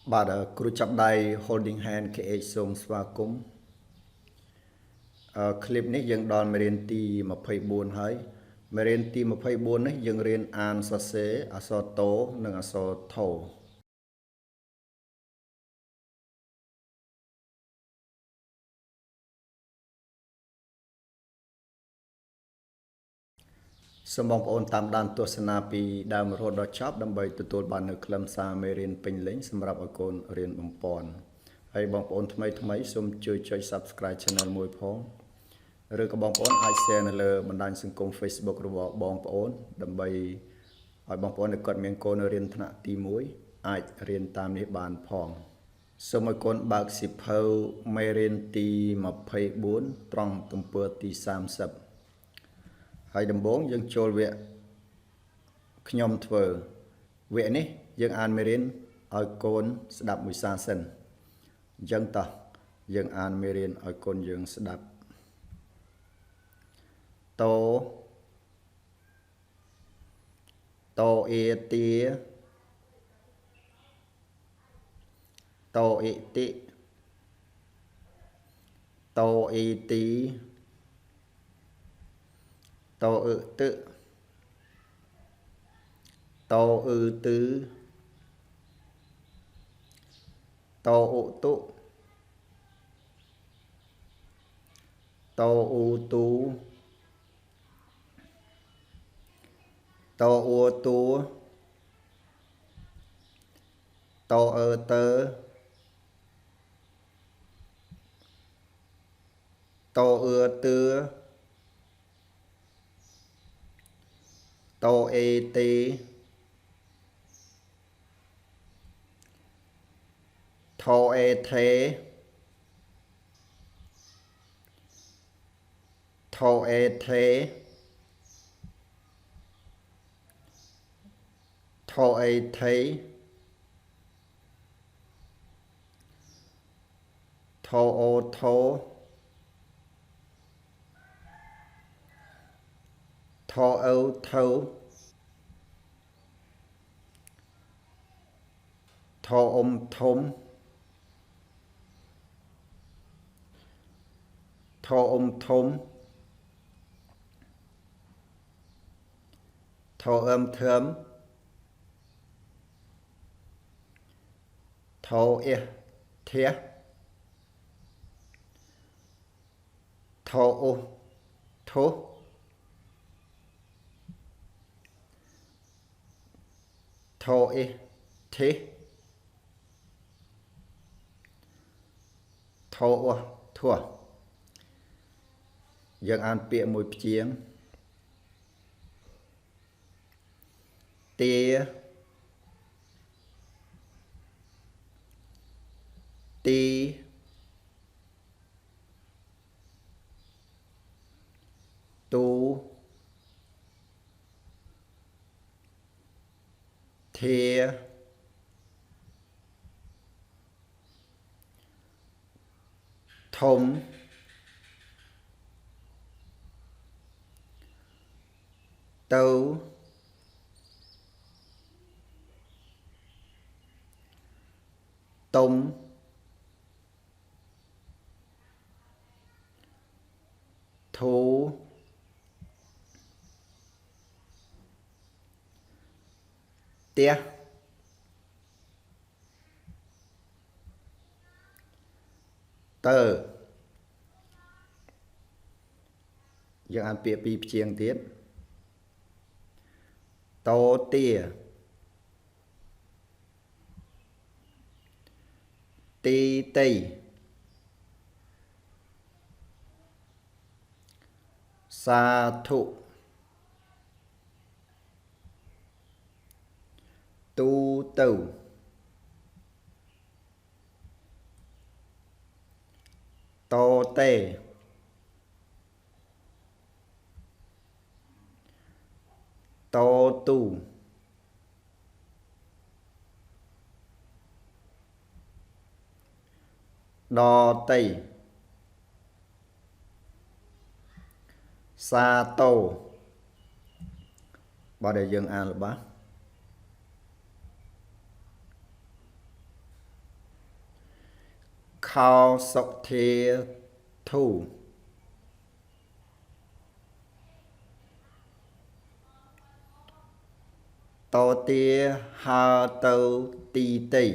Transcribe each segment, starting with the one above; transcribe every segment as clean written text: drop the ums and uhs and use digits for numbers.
បាទគ្រូចាប់ដៃ holding hand KH សូមស្វាគមន៍คลิปនេះយើងដល់មេរៀនទី24ហើយមេរៀនទី24នេះយើងរៀនអានសរសេរអក្សរតូនិងអក្សរថូសូមបងប្អូនតាមដានទស្សនាពីដើមរហូតដល់ចប់ដើម្បីទទួលបាននូវខ្លឹមសារមេរៀនពេញលេញសម្រាប់ឲ្យកូនរៀនបំពេន់ហើយបងប្អូនថ្មីសូមជួយចុច Subscribe Channel មួយផងឬក៏បងប្អូនអាច share នៅលើបណ្ដាញសង្គម Facebook របស់បងប្អូនដើម្បីឲ្យបងប្អូនដែលគាត់មានកូនរៀនថ្នាក់ទី1អាចរៀនតាមនេះបានផងសូមឲ្យកូនបើកសៀវភៅមេរៀនទី24ត្រង់ទំព័រទី30ហើយដំបូងយើងចូលវគ្គខ្ញុំធ្វើវគ្គនេះយើងអានមេរៀនឲ្យកូនស្ដាប់មួយសារសិនអញ្ចឹងតោះយើងអានមេរៀនឲ្យកូនយើងស្ដាប់តអេទាតអេតិតអេទីតអឺទិតអឺទឺតអ៊ុតុតអ៊ូទូតអ៊ូតួតអឺតើតអឺទឿតអេទេថអេថេថអេថេថអេថេថអូថោថអូថោថអ៊ំធំថអ៊ំធំថអឹមធឹមថអ៊ះធះថអ៊ុធុថអ៊ិធិថអ៊ុធัวយើងអានពាក្យមួយព្យាង្គទាទីទូធាធំទៅតុំធូផ្ទះតើយើងអានពាក្យពីរព្យាង្គទៀតតទាទីតីសាធុទូទៅតតេតទូដតីសាតោបើ ដែលយើងអានល្បះ khao sọc thề thu to tia hà tàu tì tì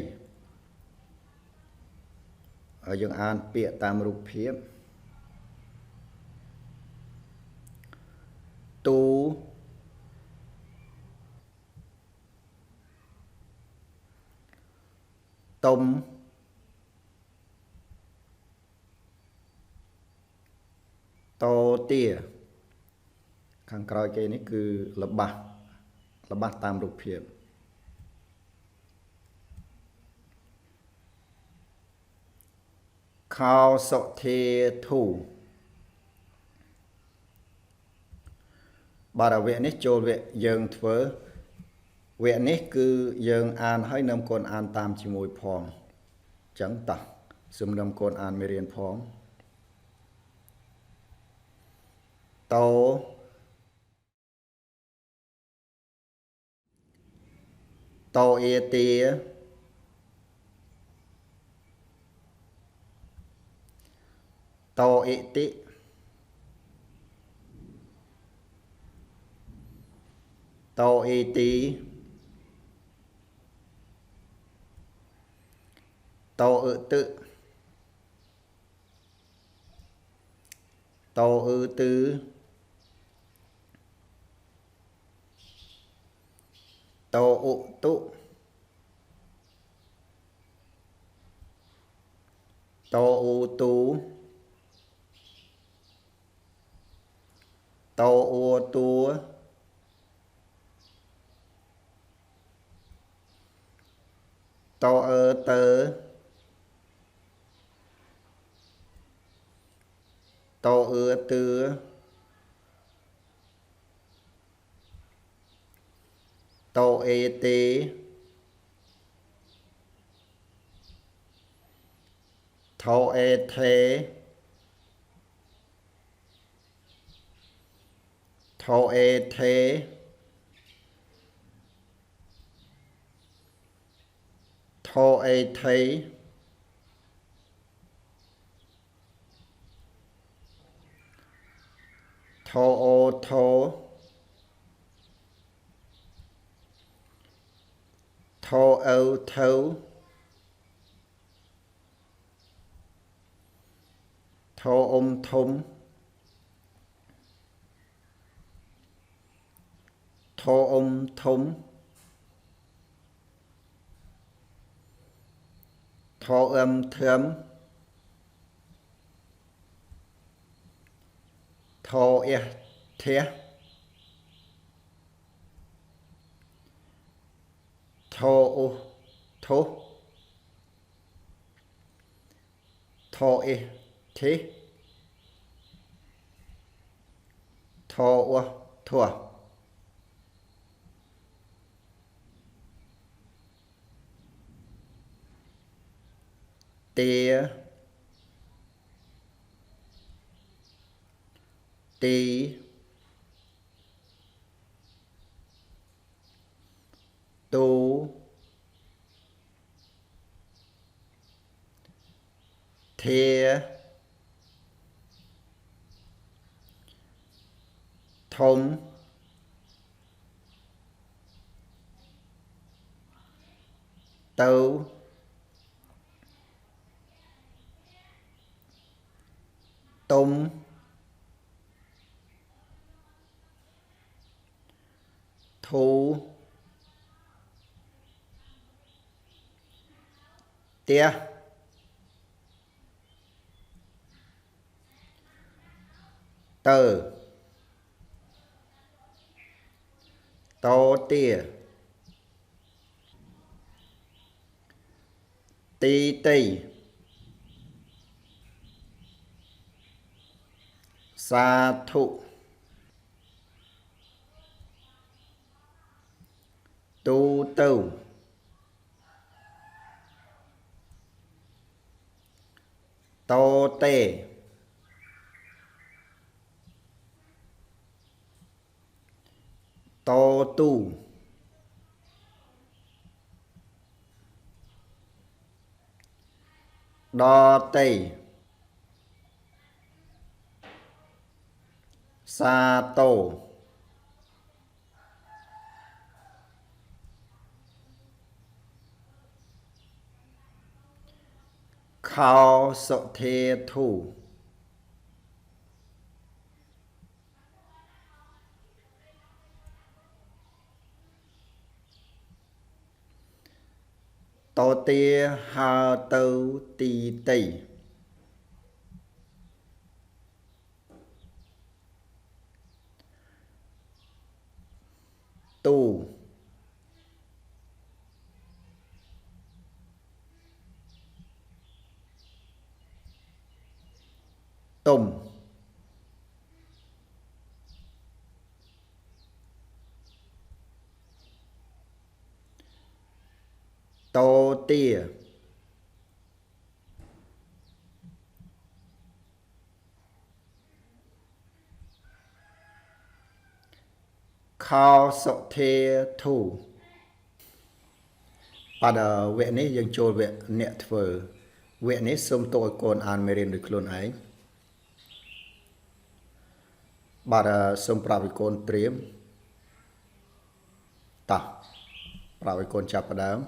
ở dương an bịa tam rục phiếp tu tôm to tia khangក្រោយគេនេះគឺរបស់តាមរូបភាពខោសុធេធូបាទវគ្គនេះចូលវគ្គយើងធ្វើវគ្គនេះគឺយើងអានហើយនាំកូនអានតាមជាមួយផងអញ្ចឹងតោះសូមនាំកូនអានមេរៀនផងតោតោអេទាតោអេតិតោអេទីតោអឺទឹតោអឺទឺតោអ៊ុតុតោអ៊ូទូតោអ៊ូតួតោអឺតើតោអឺទឺតោអេទេថោអេថេថោអេថេថោអេថេថោអូថោថោអ៊ូថៅថោអ៊ុំធំថោអ៊ុំធំថោអឹមធឹមថោអះធះថោអ៊ុធុថោអេធិថោអ៊ុធัวទាទីទូធាធំទៅទុំធូទះទៅតោទាទីតីសាធុទូទៅតោតេតោទូ đo tây sa tô khao sọ thê thủ tô tia hà tâu tì tây tu tùm tô tia khao sọ thê thủ pada vẽ này dân trôi vẽ nẹt phở vẽ này xông tội con an mê được luôn ấy pada xông pravi con triếm ta pravi con chạp đám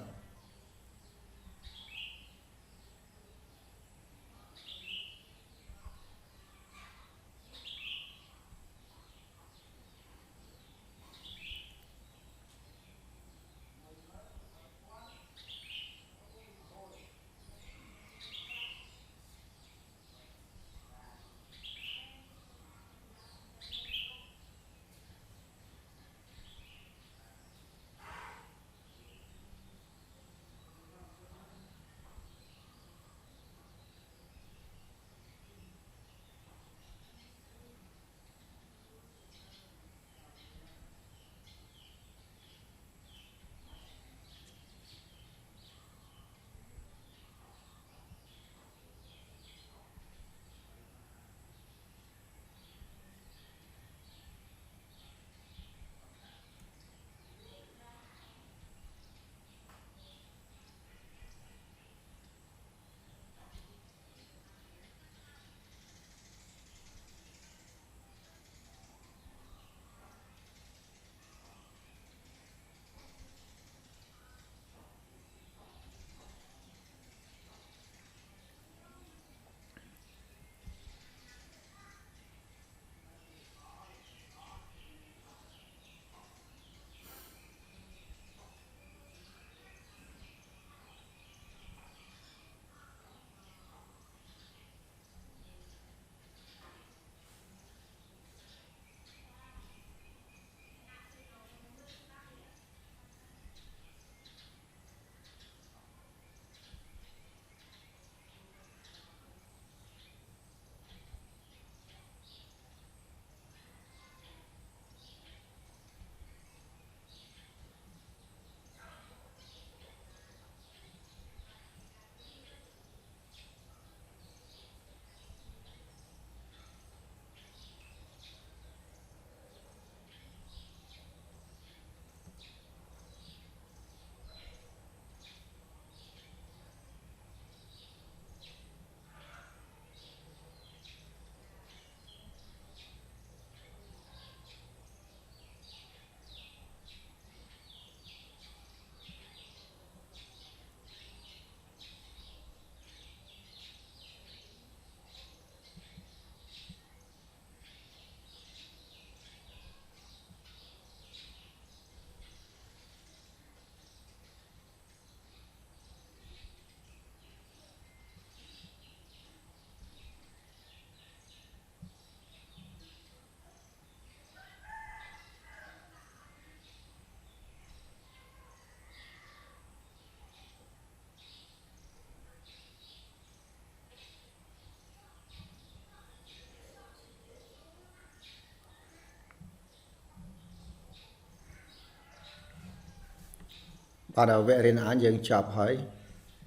pada vẽ riêng án dân chạp hỏi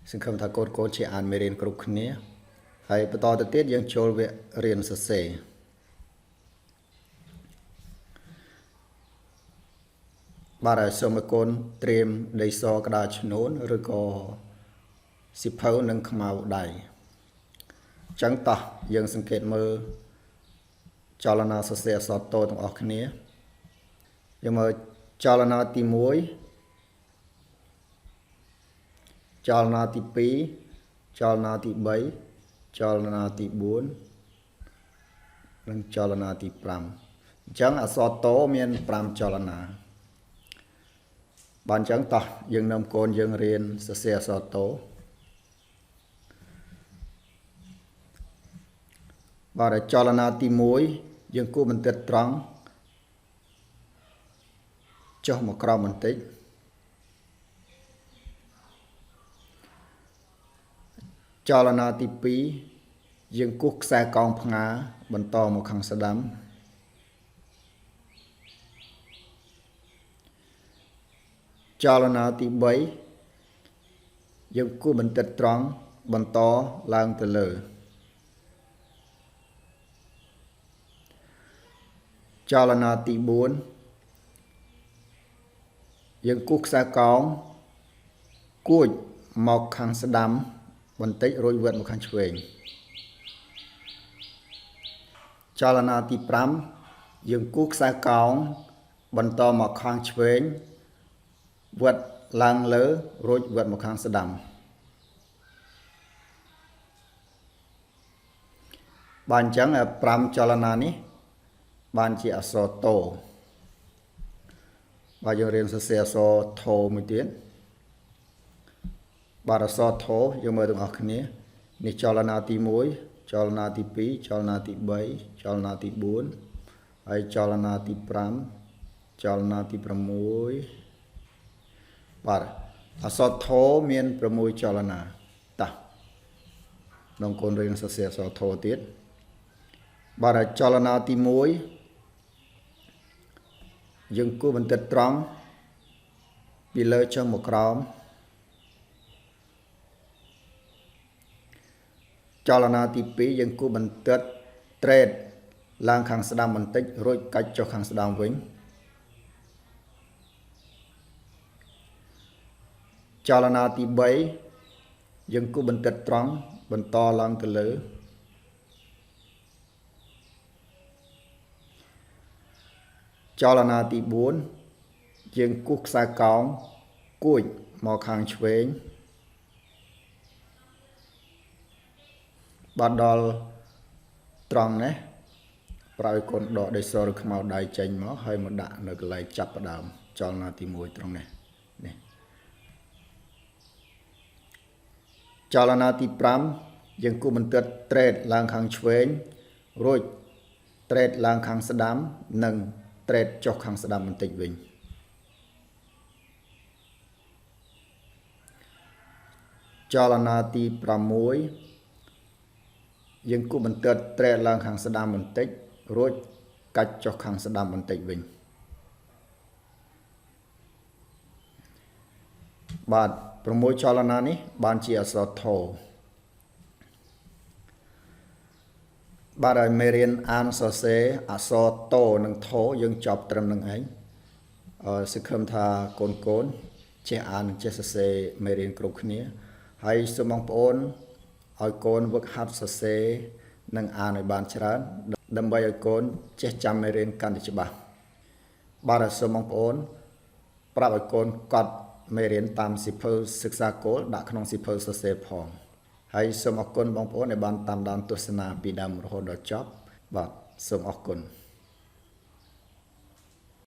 xin không thà cốt chỉ án mê riêng cục khné hay bắt đầu tiết dân chôl vẽ riêng sơ sê pada sơ mà côn trêm đầy so cả đá chân nôn rồi có xịp phâu nâng khmau đầy ចឹងតោះយើងសង្កេតមើលចលនាសរសេរអក្សរតូទាំងអស់គ្នាយើងមើលចលនាទី1ចលនាទី2ចលនាទី3ចលនាទី4និងចលនាទី5អញ្ចឹងអក្សរតូមាន5ចលនាបានអញ្ចឹងតោះយើងនាំកូនយើងរៀនសរសេរអក្សរតូបាទចលនាទី1យើងគូបន្តិតត្រង់ចុះមកក្រោមបន្តិចចលនាទី2យើងគូសខ្សែកោងផ្ងាបន្តមកខាងស្ដាំចលនាទី3យើងគូបន្តិតត្រង់បន្តឡើងទៅលើចលនាទី4យើងគូសខ្សែកោងគួចមកខាងស្ដាំបន្តិចរួចវិតមកខាងឆ្វេងចលនាទី5យើងគូសខ្សែកោងបន្តមកខាងឆ្វេងវិតឡើងលើរួចវិតមកខាងស្ដាំបានអញ្ចឹង5ចលនានេះបានជាអក្សរតូបាទយើងរៀនសរសេរអក្សរថូមួយទៀតបាទអក្សរថូយើងមើលទាំងអស់គ្នានេះចលនាទី1ចលនាទី2ចលនាទី3ចលនាទី4ហើយចលនាទី5ចលនាទី6បាទអក្សរថូមាន6ចលនាតោះនំកូនរៀនសរសេរអក្សរថូទៀតបាទចលនាទី1យើងគូបន្តិតត្រង់ពីលើចុះមកក្រោមចលនាទី2យើងគូបន្តិតត្រេតឡើងខាងស្ដាំបន្តិចរួចកាច់ចុះខាងស្ដាំវិញចលនាទី3យើងគូបន្តិតត្រង់បន្តឡើងទៅលើចលនាទី4យើងគូសខ្សែកោងគួចមកខាងឆ្វេងបាទដល់ត្រង់នេះប្រឲ្យកូនដកដីសឬខ្មៅដៃចេញមកហើយមកដាក់នៅកន្លែងចាប់ផ្ដើមចលនាទី1ត្រង់នេះចលនាទី5យើងគូបន្តិតត្រេតឡើងខាងឆ្វេងរួចត្រេតឡើងខាងស្ដាំនិងត្រេតចុះខាងស្ដាំបន្តិចវិញចលនាទី6យើងគូបន្តិតត្រេតឡើងខាងស្ដាំបន្តិចរួចកាច់ចុះខាងស្ដាំបន្តិចវិញបាទ6ចលនានេះបានជាអក្សរថូបាទហើយមេរៀនអានសរសេរអក្សរតូនិងថូយើងចប់ត្រឹមនឹងឯងសង្ឃឹមថាកូនចេះអាននិងចេះសរសេរមេរៀនគ្រប់គ្នាហើយសូមបងប្អូនឲ្យកូនវឹកហាត់សរសេរនិងអានឲ្យបានច្រើនដើម្បីឲ្យកូនចេះចាំមេរៀនកាន់តែច្បាស់បាទហើយសូមបងប្អូនប្រាប់ឲ្យកូនកត់មេរៀនតាមសៀវភៅសិក្សាគោលដាក់ក្នុងសៀវភៅសរសេរផងហើយសូមអរគុណបងប្អូនដែលបានតាមដានទស្សនាពីដើមរហូតដល់ចប់បាទសូមអរគុណ